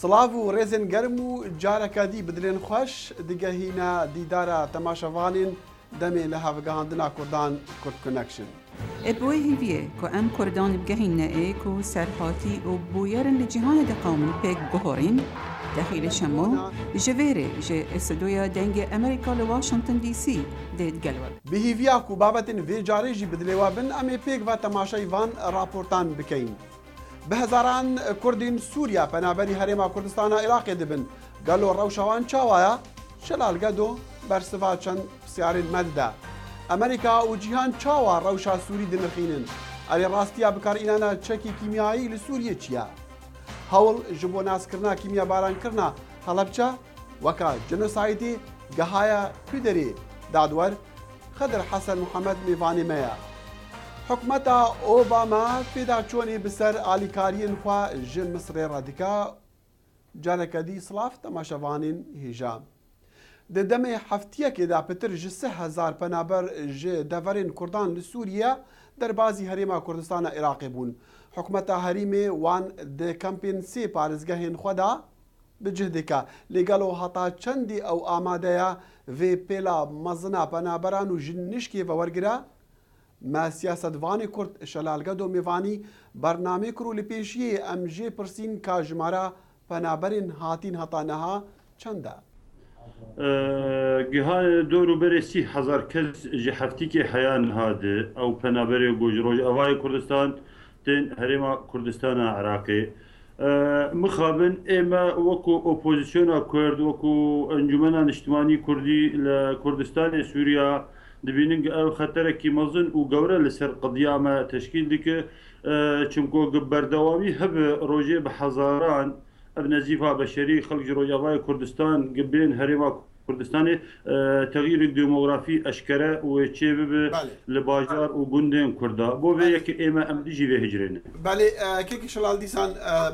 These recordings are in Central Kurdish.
سلااف و ڕێزên گەرم و جارێکە دی بدرێن خۆش دیگەهینە دیدارە تەماشەوانên demê li hevgihindina Kurdan Kurd Connection. Ebûyê hêviye ku em Kurdan bigehîne ê ku serhatî û bûyerin li cîhanê de qawmin pêk bihorîn, dexîlê şemo ji vêrê ji estûdyoya dengê Amerîka li Washington DC dê gelwe. Bi hêviya ku babetên vê carê jî bi dilê we bin em ê pêk ve temaşayê van raportan bikeyin. Bi hezaran Kurdên Sûriya penaberî Herêma Kurdistana Iraqê dibin. Gelo rewşa wan çawa şelalgedo bersiva çend pirsiyarên me dide. Amerîka û cîhan çawa rewşa Sûrî dinirxînin? Erê rastiya bikarînana çekî kîmyayî li Sûriyê çi ye? Hewl ji bo naskirina kîmyabarankirinna Helepçe weka genosaydê gehaya Pîderê dadwer Xedir Hesen Muhemed mêvanê me ye. Hikûmeta Obama pêda çonê bi ser alîkariyên xwe ji Misrê re dike, careke dî silav temaşevanên hêja. Di demê heftiyekê de pitir ji 3000 penaber ji deverên Kurdan li Sûriye derbasî Herêma Kurdistana Iraqê bûn. Hikûmeta herîmê wan di kampên sê parêzgehên xwe de bi cih dike. Lêgelo heta çendî ew amade ye vê pêla mezina penaberan û ji nişkê ve wergire, me siyasetvanê Kurd Şelalgedo Mêvanî bername kir û li pêşiyê em jê pirsîn ka jimara penaberên hatîn heta niha çend e. Gihan dorûberê 30,000 kes ji heftikê heya nihade ew penaberê ku ji Rojavayê Kurdistan tên Herêma Kurdistana Iraqê. Mixabin ême wekû opozisyona Kurd wekû encûmena niştimanî Kurdî li Kurdistanê Sûriya dibînin ew xeterekî mezin û gewre li ser qediya me teşkîl dike çimku gi berdewamî hebe rojê bi hezaran ev nezîfa beşerî xelk ji Rojavayê Kurdistan gi bên Herêma Kurdistanê teğyîrê demografî eşkere û çê bibe li bajar û gundên Kurda. Bo vê yekê ême em dijî vê hicrêne. Belê kekî şelal dîsan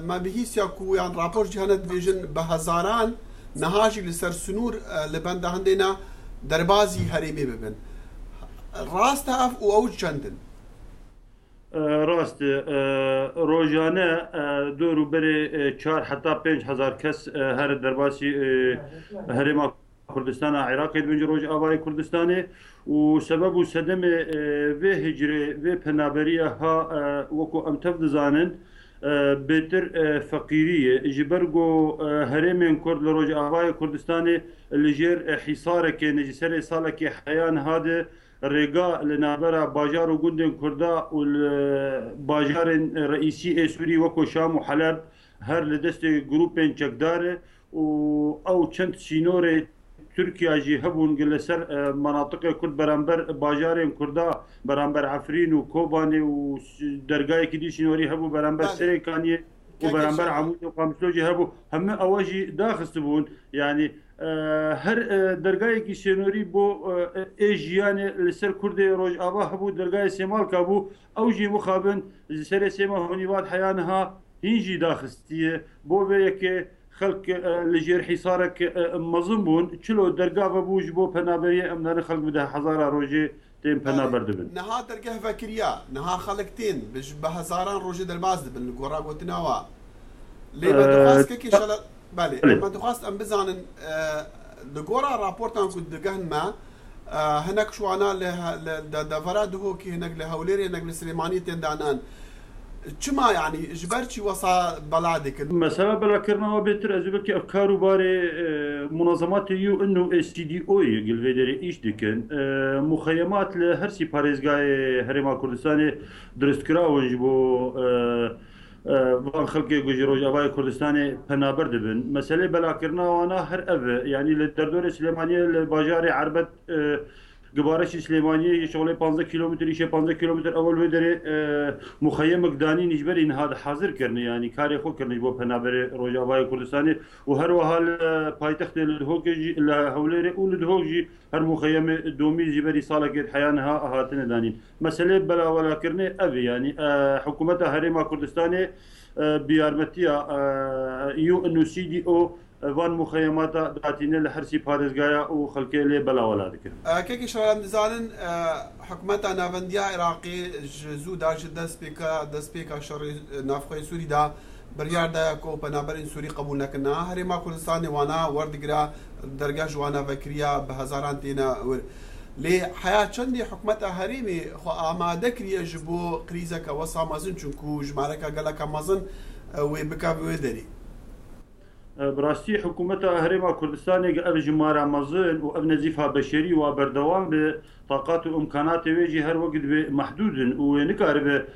me bihîstiya ku yan rapor cîhanê dibêjin bi hezaran niha jî li ser sunûr li benda hindêne derbasî herêmê bibin. Rast e ev û ew çendin? Rast rojane dorûberê 4 heta 5,000 kes her derbasî Herêma Kurdistana Iraqê dibin ji Rojavayê Kurdistanê û sebeb û sedemê vê hicrê vê penaberiya ha wekû em tev dizanin bêtir feqîriyê ji ber ku herêmên Kurd li Rojavayê Kurdistanê li jêr hîsarekê ne ji serê salekê heya nihade rêga li navbera bajar û gundên Kurda û bajarên reîsî ê Sûrî wekû Şam û Heleb her li destê grûpên çekdarê û ew çend sînorê Türkiye jî hebûn li ser menatiqê Kurd beramber bajarên Kurda beramber Efrîn û Kobanê û dergayekî dî sînorî hebû beramber Serê Kaniyê û beramber Amûd û Qamishlo jî hebû hemû ew jî daxistibûn yanî her dergayekî sînorî bo ê jiyanê li ser Kurdê Rojava hebû dergayê Sêmalka bû ew jî mixabin ji serê sêma honîvat heya niha hîn jî daxistiye bo vê yekê xelk li jêr hîsarek mezin bûn çilo derga vebû ji bo penaberiyê em dane xelk bi 10,000 rojê tên penaber dibin. Niha dergeh vekiriya, niha xelek tên bi hezaran rojê derbas dibin li gora gotina we. Lê me dixwast kekî şelal belê me dixwast em bizanin li gora raportan ku digehin me hinek şwana li devera dihokî hinek li Hewlêrê hinek li Silêmaniyê tên danan. Çima yani ji ber çî wesa bela dikin? Mesela belakirina we bêtir ez ê belkî ev karûbarê munazematê UN û STDOyê gilvêderê îş dikin. Muxeyemat li her sî parêzgahê Herêma Kurdistanê diristkirawin ji bo van xelkê ku ji Rojavayê Kurdistanê penaber dibin. Meselê belakirina wana her ev e yanî li derdorê Silêmaniyê li bajarê Erbet Gibareşî Silêmaniyê şolê 15 kilometre îşe 15 kilometre ewel vê derê muxeyemek danîn ji berî niha hazir kirine yanî karê xwe kirine ji bo penaberê Rojavayê Kurdistanê û her wiha li paytextê li Duhokê jî li Hewlêrê û li Duhok jî her muxeyemê domî ji berî salekê heya niha hatine danîn. Meselê belawelakirinê ev e yanî hikûmeta Herêma Kurdistanê bi yarmetiya UN û CDO van muxeyemata datîne li her sî parêzgaya û xelkê lê belawela dikin. Kekî şeran dizanin hikûmeta navendiya Iraqê ji zû da ji destpêka şerê navxweyê Sûrî da بریاردا کو پنابرین سوری قبول نکنا هرما کوردستان وانا وردگرا درگاه جوانا فکریا به هزاران تینا لی حیات چندی حکومت هریمی خو آماده کریه جبو کریزه که وسا مازن چونکو جمارکا گلک مازن و بکاوی داری براستی حکومت هرما کوردستان اب جماره مازن و اب نزیفها بشری و بردوام به طاقات و امکانات ویجی هر وقت محدود و نکاره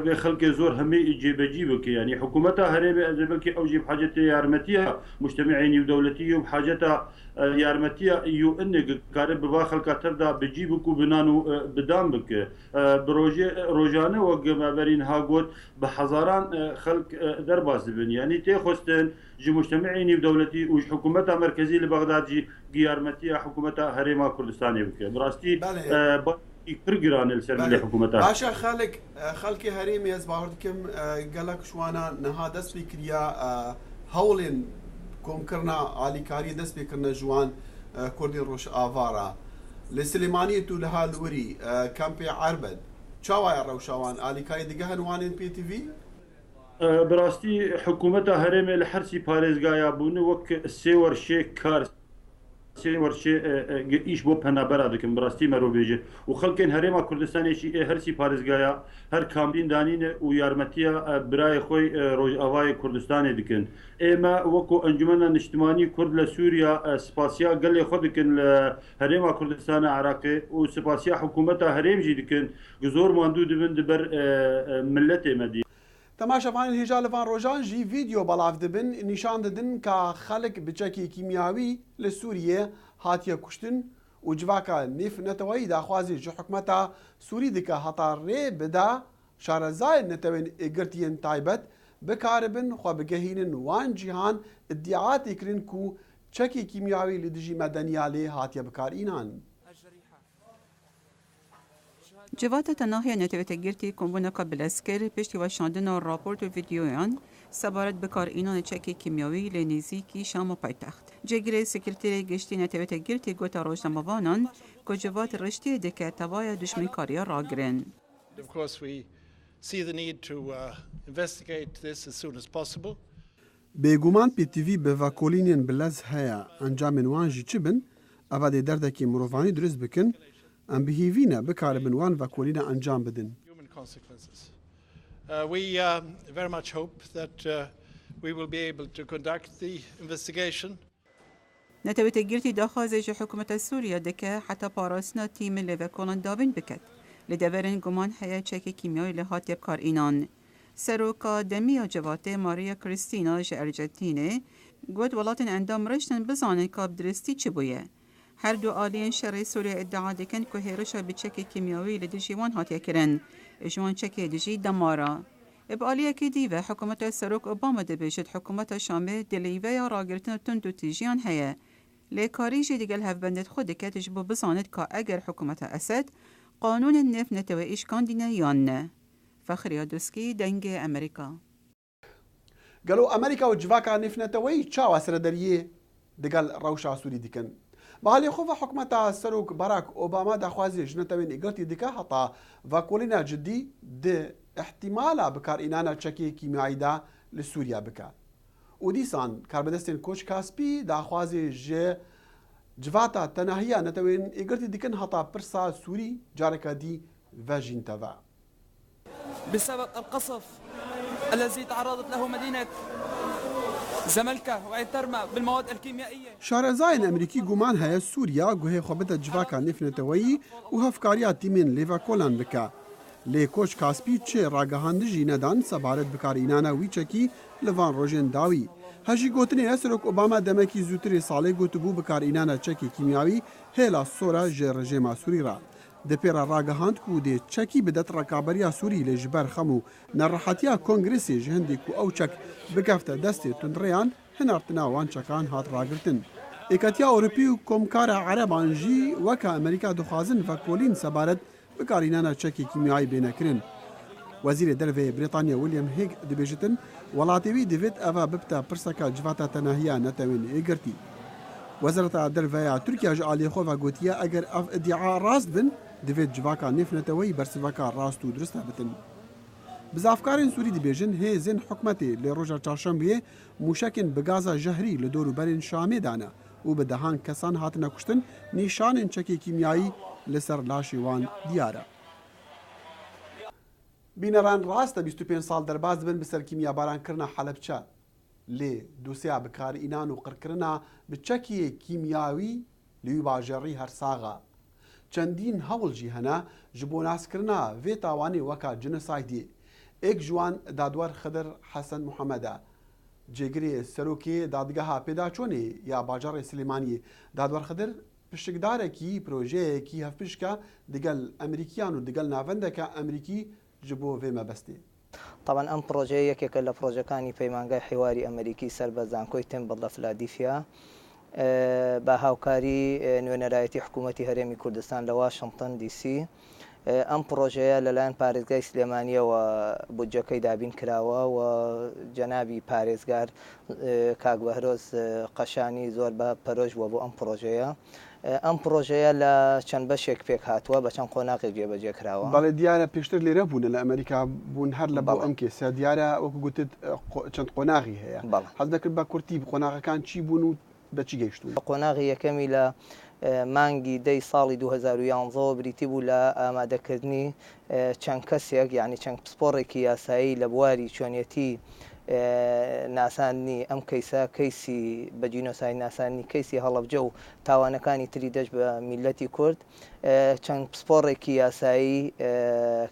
به خلق زور همي جيبجي بك يعني حكومتها هريبه ازبلك اوجي بحاجتها يارمتيه مجتمعين ودولتيه وبحاجتها يارمتيه يو انك قارب بخلق تردا بجيبك وبنانو بدام بك بروجي روجانه وقمابرين هاغوت بحزاران خلق درباز بن يعني تيخستن جي مجتمعين ودولتي وحكومتها مركزيه لبغداد جي يارمتيه حكومتها هريما كردستاني بك براستي يفرقران السلمية حكومتها باشا خالك هريمي از باوردكم قالك شوانا نها دست بكريا هولين كوم كرنا علي كاري دست بكرنا جوان كردي روش آفارا لسليمانية تو لها الوري كامبي عربد شاوايا روشاوان علي كاري دقهن وانين بي تي في براستي حكومتها هريمي لحرسي باريزغايا بون وك سيور شيك كار ورشي ايش بو پنابرا دكم براستي مرو بيجي وخلكن هريما كردستان شي هرسي باريزغايا هر كامبين دانين و يارمتيا براي خوي روج اواي كردستان دكن اما وكو انجمن الاجتماعي كرد لسوريا سباسيا قال لي خدكن هريما كردستان عراقي و سباسيا حكومتها هريم جي دكن جزور ماندو دبن دبر ملتي مدي تماشا فان الهجال فان روجان جي فيديو بلاف دبن نشان ددن كا خلق بچكي كيمياوي لسوريا هاتيا كشتن و جواكا نيف نتوي دا خوازي جو حكمتا سوري دكا هطا ري بدا شارزاي نتوين اگرتين تايبت بكاربن خو بگهينن وان جيهان ادعاءات يكرن كو چكي كيمياوي لدجي مدنيالي هاتيا بكارينان جوات تناهي نتويت گرتی کمبونا قبل اسکر پشتی و شاندن راپورت و ویدیویان سبارت بکار اینان چکی کیمیاوی لنزیکی شام و پایتخت. جگری سکرتری گشتی نتویت گرتی گوتا روشنموانان که جوات رشتی دکه توای دشمن کاریا را گرن. Of course we see the need to investigate this as soon as possible. بێگومان PTV bi vakolînên bilez heye encamên wan jî çi bin eva dê derdekî mirovanî durist bikin em bihîvîne bikaribin wan vakolîne encam bidin. Human consequences. We very much hope that we will be able to conduct the investigation. نتویت گرتی داخوازه جو حکومت سوریا دکه حتی پاراسنا تیم لیوکولان داوین بکد. لدورن گمان حیا چکی کیمیایی لحاتی بکار اینان. سروکا دمیا جواته ماریا کریستینا جه ارجنتینه گوید ولاتن اندام رشتن بزانن که بدرستی چه بویه. هر دو آلین شر سوریا ادعا دکن که هیروشا به چک کیمیایی لدجی وان هاتیه کرن. جوان چک دجی دمارا. اب آلیا که دیوه حکومت سروک اوباما دبیجد حکومت شامه دلیوه یا راگرتن تندو تیجیان هیه. لیکاری جی دیگل هفبندت خود که تجبو بزاند که اگر حکومت اسد قانون النفط نتوئیش کاندینه یا نه. فخریا دوسکی دنگ امریکا. قالوا امريكا وجواكا نفنتوي تشاو سردريه دقال روشا سوري ديكن بالي خوفا حكمتا سروك باراك اوباما دا خوازي جنتوين ايغرتي ديكا حتى فاكولينا جدي د احتمالا بكار انانا تشكي كيميائي دا لسوريا بكا وديسان كاربدستين كوش كاسبي دا خوازي ج جواتا تناهيا نتوين ايغرتي ديكن حتى برسا سوري جاركا دي فاجين تبع بسبب القصف الذي تعرضت له مدينة زملكا وعترما بالمواد الكيميائية. شارزاين أمريكي جومان هيا سوريا جوهي خبطة جواكا نفنتوي وهفكاريات تيمين ليفاكولان بكا. ليكوش كاسبي تشي راجهاندجي ندان سبارت بكارينانا ويتشكي لفان روجين داوي. هجي قوتني أسرق أوباما دمكي زوتري صالي قوتبو بكارينانا تشكي كيميائي هيلا صورة جي رجيما سوريرا. دپیرا راگهاند کو دی چکی بدت رکابریا سوری لجبر خمو نرحتیا کنگرسی جهندی کو او چک بگفته دست تندریان هنارتنا وان چکان هات راگرتن. اکتیا اوروپی و کمکار عربان جی وکا امریکا دخوازن فکولین سبارت بکارینانا چکی کیمیایی بینکرین. وزیر دروی بریتانیا ویلیام هیگ دبیجتن ولاتیوی دیوید اوه ببتا پرسکا جواتا تناهیا نتوین ایگرتی. وزارة دروی ترکیه جعالی خوفا گوتیا اگر اف ادعا راست بن دوید جواکا نفنتوی برسواکا راستو درسته بتن. بزافکارên Sûrî dibêjin hêzên hikûmetê lê roja çarşembeyê mûşekên bi gaza jehrî li dôrûberên Şamê dane û bi dehan kesan hatine kuştin, nîşanên çekê kîmyayî li ser laşê wan diyar e. Bîneran rast e 25 sal derbas dibin bi ser kîmyabarankirina Helepçe. Lê dosya bikarînan û qirkirina bi çekiyê kîmyawî li wî bajarî her saxa. Çendîn hewl jî hene ji bo naskirina vê tawanê weka genosaydê. Êk ji wan dadwar Xedir Hesen Muhemed e. Cêgirê serokê dadgeha pêdaçûnê ya bajarê Silêmaniyê. Dadwar Xedir piştgdarekî projeyekî hevpişka digel Emerîkiyan û digel navendeka Emerîkî ji bo vê mebestê. طبعا ئەم پرۆژەیە یەکێکە لە پرۆژەکانی پەیمانگای حیواری ئەمریکی سەر بە زانکۆی تێمبڵ لە فلادیفیا بە هاوکاری نوێنەرایەتی حکوومەتی هەرێمی کوردستان لە واشنگتن دیسی. ئەم پرۆژەیە لەلایەن پارێزگای سلێمانیەوە بودجەکەی دابین کراوە و جەنابی پارێزگار کاک بەهرۆز قەشانی زۆر بە پەرۆژ بووە بۆ ئەم پرۆژەیە. ئەم پرۆژەیە لە چەند بەشێک پێک هاتووە بە چەند قۆناغێک جێبەجێ کراوە. بەڵێ دیارە پێشتر لێرە بوون لە ئەمریکا بوون هەر لە بەڵ ئەم کێسە دیارە وەکو گوتت چەند قۆناغی هەیە. حەز دەکرد بە کورتی قۆناغەکان چی بوون و بەچی گەیشتون؟ قۆناغی یەکەمی لە مانگی دەی ساڵی 2011 بریتی بوو لە ئامادەکردنی چەند کەسێک یعنی چەند پسپۆڕێکی یاسایی لە بواری چۆنیەتی ناسانی ئەم کەیسە کەیسی بە جینۆسای ناسانی کەیسی هەڵەبجە و تاوانەکانی تری دەست بە میلەتی کورد چەند پسپۆڕێکی یاسایی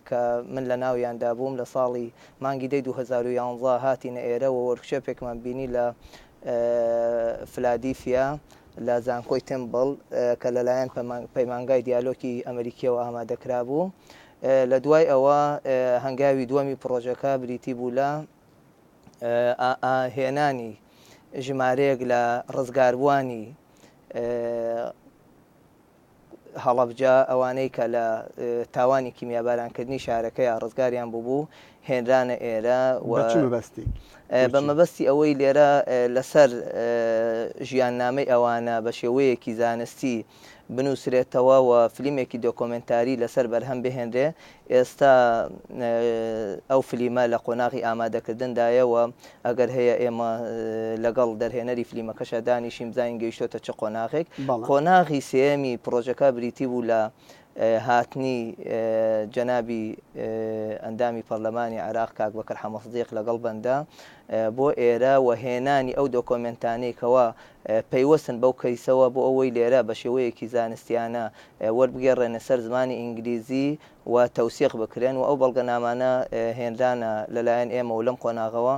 کە من لە ناویاندا بووم لە ساڵی مانگی دەی 2011 هاتینە ئێرە و وەرکشۆپێکمان بینی لە فلادیفیا لە زانکۆی تێمبڵ کە لەلایەن پەیمانگای دیالۆکی ئەمریکیەوە ئامادەکرا بوو. لە دوای ئەوە هەنگاوی دووەمی پرۆژەکە بریتی بوو لە هێنانی ژمارەیەک لە ڕزگاربووانی هەڵەبجە ئەوانەی کە لە تاوانی کیمیابارانکردنی شارەکە یا ڕزگاریان بوو هێنرانە ئێرە بە مەبەستی ئەوەی لێرە لەسەر ژیاننامەی ئەوانە بە شێوەیەکی زانستی بنووسرێتەوە و فلیمێکی دۆکۆمنتاری لەسەر بەرهەم بهێنرێ. ئێستا ئەو فلیمە لە قۆناغی ئامادەکردندایەوە ئەگەر هەیە ئێمە لەگەڵ دەرهێنەری فلیمەکەشە دانیشیم زین گەیشتۆتە چه قۆناغێک. قۆناغی سێمی پرۆژەکە بریتی بوو لە هاتنی جەنابی ئەندامی پەرلەمانی عێراق کاک بەکر حەمەصدیق لەگەڵ بەندا بۆ ئێرە و هێنانی ئەو دۆکۆمنتانەی کەوا پەیوەستن بەو کەیسەوە بۆ ئەوەی لێرە بە شێوەیەکی زانستیانە وەربگەڕێنە سەر زمانی ئینگلیزی و تەوسیق بکرێن و ئەو بەڵگەنامانە هێنرانە لەلایەن ئێمە و لەم قۆناغەوە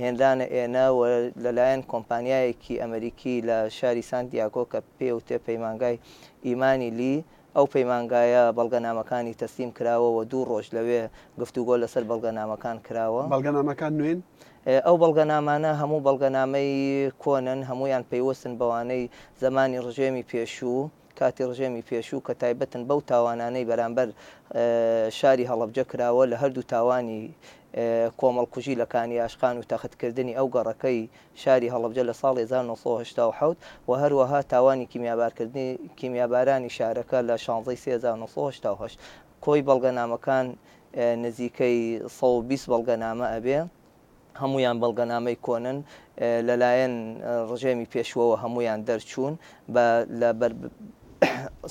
هێنرانە ئێنە و لەلایەن کۆمپانیایەکی ئەمریکی لە شاری سانتیاگۆ کە پێ و تێ پەیمانگای ئیمانی لی ئەو پەیمانگایە بەڵگەنامەکانی تەسلیم کراوە و 2 ڕۆژ لەوێ گفتوگۆ لەسەر بەڵگەنامەکان کراوە. بەڵگەنامەکان نوێن ئەو بەڵگەنامانە هەموو بەڵگەنامەی کۆنن هەمویان پەیوەستن بەوانەی زمانی ڕژێمی پێشوو کاتی ڕژێمی پێشوو کە تایبەتن بەو تاوانانەی بەرامبەر شاری هەڵەبجە کراوە لە هەردوو تاوانی کۆمەڵکوژی لە کانیاشقان و تەختکردنی ئەو گەڕەکەی شاری هەڵەبجە لە ساڵی 1970 و هەروەها تاوانی کیمیابارکردنی کیمیابارانی شارەکە لە 16 1970 کۆی بەڵگەنامەکان نزیکەی 120 بەڵگەنامە ئەبێ هەمویان بەڵگەنامەی کۆنن لەلایەن ڕژێمی پێشوەوە هەمویان دەرچوون لە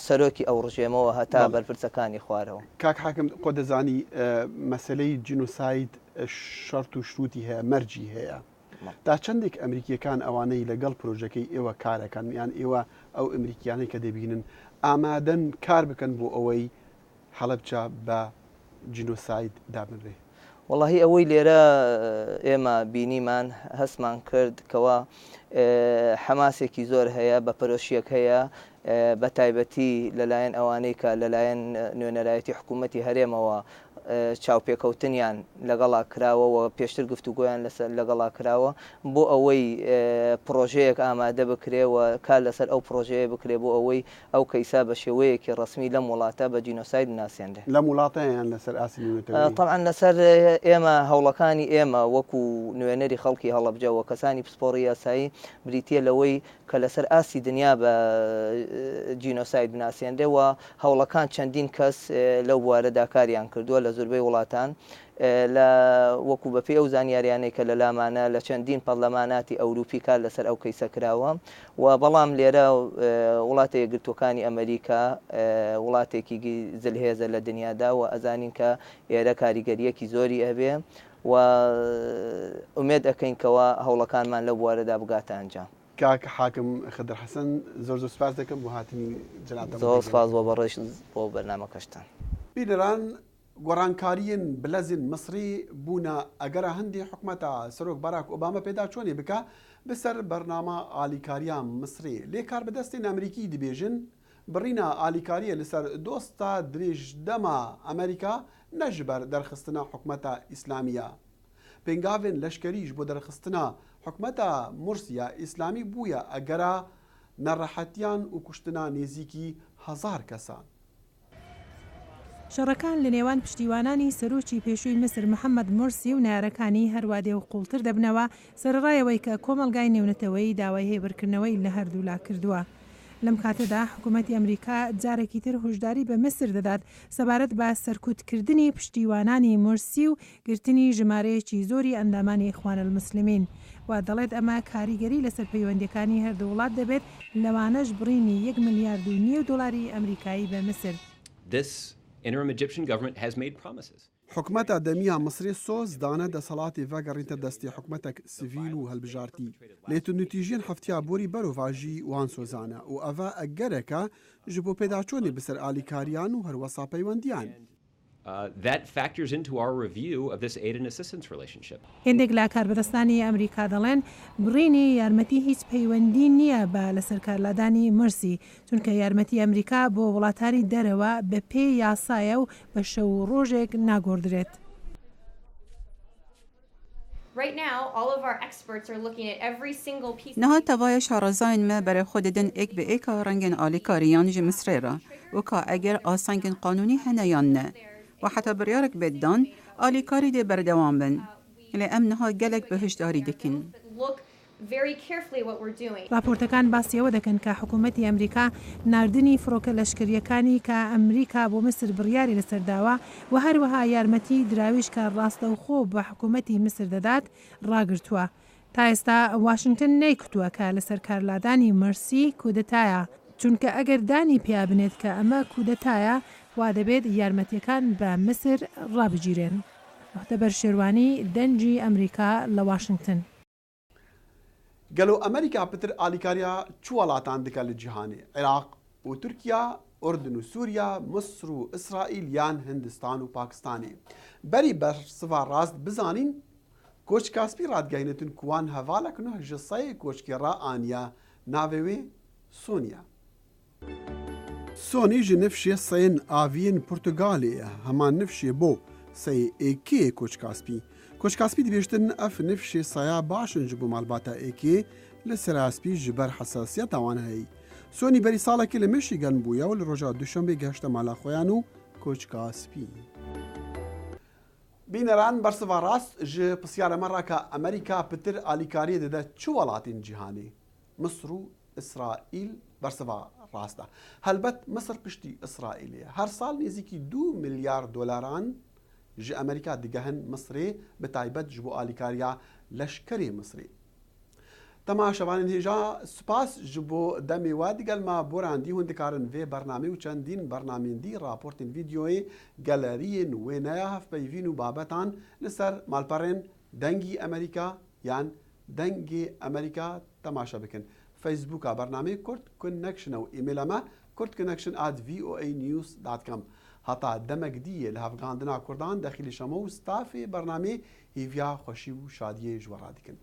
سەرۆکی ئەو ڕژێمەوە هەتا بەرپرسەکانی خوارەوە. کاک حاکم خۆ دەزانی مەسلەی جینۆساید شەرت و شروتی هەیە مەرجی هەیە تا چەندێک ئەمریکیەکان ئەوانەی لەگەڵ پرۆژەکەی ئێوە کارەکەن یان ئێوە ئەو ئەمریکیانەی کە دەبینن ئامادەن کار بکەن بۆ ئەوەی هەڵەبجە بە جینۆساید دابنرێ. وەڵاهی ئەوەی لێرە ئێمە بینیمان هەستمان کرد کەوا حەماسێکی زۆر هەیە بە پەرۆشیەک هەیە بە تایبەتی لەلایەن ئەوانەی کە لەلایەن نوێنەرایەتی حکوومەتی هەرێمەوە چاوپێکەوتنیان لەگەڵا کراوە و پێشتر گفتوگۆیان لەگەڵا کراوە بۆ ئەوەی پرۆژەیەک ئامادە بکرێ و کار لەسەر ئەو پرۆژەیە بکرێ بۆ ئەوەی ئەو کەیسا بە شێوەیەکی ڕسمی لەم وڵاتە بە جینۆساید ناسێنرێ. لەم وڵاتەیان لەسەر ئاسیلێتەوە طبعاً لەسەر ئێمە هەوڵەکانی ئێمە وەکو نوێنەری خەڵکی هەڵەبجە و کەسانی پسپۆڕی یاسایی بریتە لەوەی کە لەسەر ئاسی دنیا بە جینۆساید بناسێنرێ و هەوڵەکان چەندین کەس لەو بوارەدا کاریان کردووە لە زۆربەی وڵاتان لە وەکو بەپێی ئەو زانیاریانەی کە لە لامانە لە چەندین پەرلەماناتی ئەوروپی کار لەسەر ئەو کەیسە کراوە و بەڵام لێرە وڵاتە یەکگرتوەکانی ئەمریکا وڵاتێکی زلهێزە لە دنیادا و ئەزانین کە ئێرە کاریگەریەکی زۆری ئەبێ و ئومێد ئەەکەینکەوە هەوڵەکانمان لەو بوارەدا بگاتە ئەنجام. کاک حاکم خدر حەسەن زۆر سوپاس دەکەم بۆ هاتنی جەنابەت. زۆر سوپاس بۆ بەڕێژ بۆ بەرنامەکەشتان. بیلەران گۆڕانکاریین بلەزین مصری بوونە ئەگەرە هەندی حکومەتە سەرۆک باراک ئۆبامە پێدا چۆنێ بکە بەسەر بەرنامە ئالیکاریان مصری لێ کار بەدەستین ئەمریکی دەبێژن بڕینە ئالیکاریە لەسەر دۆستە درێژدەما ئەمریکا نەژبەر دەرخستنە حکومەتە ئیسلامیە. پێنگاوێن لەشکریش بۆ دەرخستنە حکومەتە مرسیە ئیسلامی بووە ئەگەرە نەڕەحەتیان و کوشتنا نێزیکی 1000 کەسان. شەڕەکان لە نێوان پشتیوانانی سەرۆکی پێشووی مسر محەممەد مرسی و نارەکانی هەروادێ و قوڵتر دەبنەوە سەرڕایەوەی کە کۆمەلگای نێونەتەوەی داوای هێبرکردنەوەی لە هەردوولا کردووە. لەم کاتەدا حکوومەتی ئەمریکا جارێکی تر هۆشداری بە مسر دەدات سەبارەت بە سەرکوتکردنی پشتیوانانی مرسی و گرتنی ژمارەیەکی زۆری ئەندامانی ئیخوان المسلمین و دەڵێت ئەمە کاریگەری لەسەر پەیوەندیەکانی هەردوو وڵات دەبێت لەوانەش بڕینی 1.5 ملیارد دلاری ئەمریکایی بە مسر. Interim Egyptian government has made promises. حکومەتە دەمیە مصری سۆز دانە دەسەڵاتی ڤەگەڕینتە دەستی حکومەتێک سڤیل و هەلبژارتی لێتونوتیژین هەفتیا بۆری بەرۆڤاژی وان سۆزانە و ئەڤە ئەگەرەکە ji بۆ پێداچۆنی بەسەر ئالیکاریان و هەروەسا پەیوەندیان. That factors into our review of this aid and assistance relationship. هێندێک لا کاربەدەستانی ئەمریکا دەڵێن بڕینی یارمەتی هیچ پەیوەندی نییە بە لەسەر کارلادانی مرسی چونکە یارمەتی ئەمریکا بۆ وڵاتانی دەرەوە بە پێی یاسایە و بە شەو ڕۆژێک ناگۆڕدرێت. نها تەوایە شارەزایên me berê xwe didin êk bi êka rengên alîkariyan ji Misrê re weka eger asengên qanûnî hene yan ne و heta biryarek bêddan alîkarî dê berdewam bin lê em niha gelek bihişdarî dikin. راپۆرتەکان باسیەوە دەکەن کە حکوومەتی ئەمریکا ناردنی فڕۆکە لەشکریەکانی کە ئەمریکا بۆ مسر بڕیاری لەسەرداوە و هەروەها یارمەتی دراویش کە ڕاستەوخۆ بە حکوومەتی مسر دەدات ڕاگرتووە. تا ئێستا واشنگتن نەیکوتووە کە لەسەر کارلادانی مرسی کودەتایە چونکە ئەگەر دانی پیا بنێت کە ئەمە کودەتایە وا دەبێت یارمەتیەکان بە مسر ڕابگیرێن. محتەبەر شێروانی دەنجی ئەمریکا لە واشنگتن. گەلو ئەمریکا پتر ئالیکاریا چ وڵاتان دکە لە جیهانێ عێراق و تورکیا ئوردن و سووریا مصر و ئیسرائیل یان هندستان و پاکستانê berî bersiva rast bizanîn Koçkaspî radgehînetin ku wan hevalek nûh ji seyê koçkêra aniye navê wê Sonya. Sonî ji nifşê seyên aviyên Portugalê ye heman nifşê bo seyê êkê Koçkaspî. Koçkaspî dibêjtin ev nifşê saya başin ji bo malbata êkê li Seraspî ji ber hesasiyeta wan heyî. Sonî berî salekê li Michigan bûye û li roja duşembê geşte mala xweyan û Koçkaspî. Bîneran bersiva rast ji pisyara me re ka Amerîka pitir alîkariyê dide çi welatên cîhanê? Misr û İsraîl bersiva rast e. Helbet Misr piştî İsraîlê ye. Her sal nêzîkî 2 milyar dolaran ji Amerîka digehin Misrê bi taybet ji bo alîkariya leşkerê Misrê. Temaşevanên hêja spas ji bo demê we digel me borandî hûn dikarin vê bernamê û çendîn bernamên dî raportên vîdyoyê galeriyên wêneya hevpeyvîn û babetan li ser malperên dengî Amerîka yan dengê Amerîka temaşe bikin. Facebooka bernamê Kurd Connection û emaila me kurdconnection@voanews.com. Heta demek dîyê li hevgandina Kurdan dexîlî şema û stafê bernamê hêviya xweşî û şadiyê ji we radikin.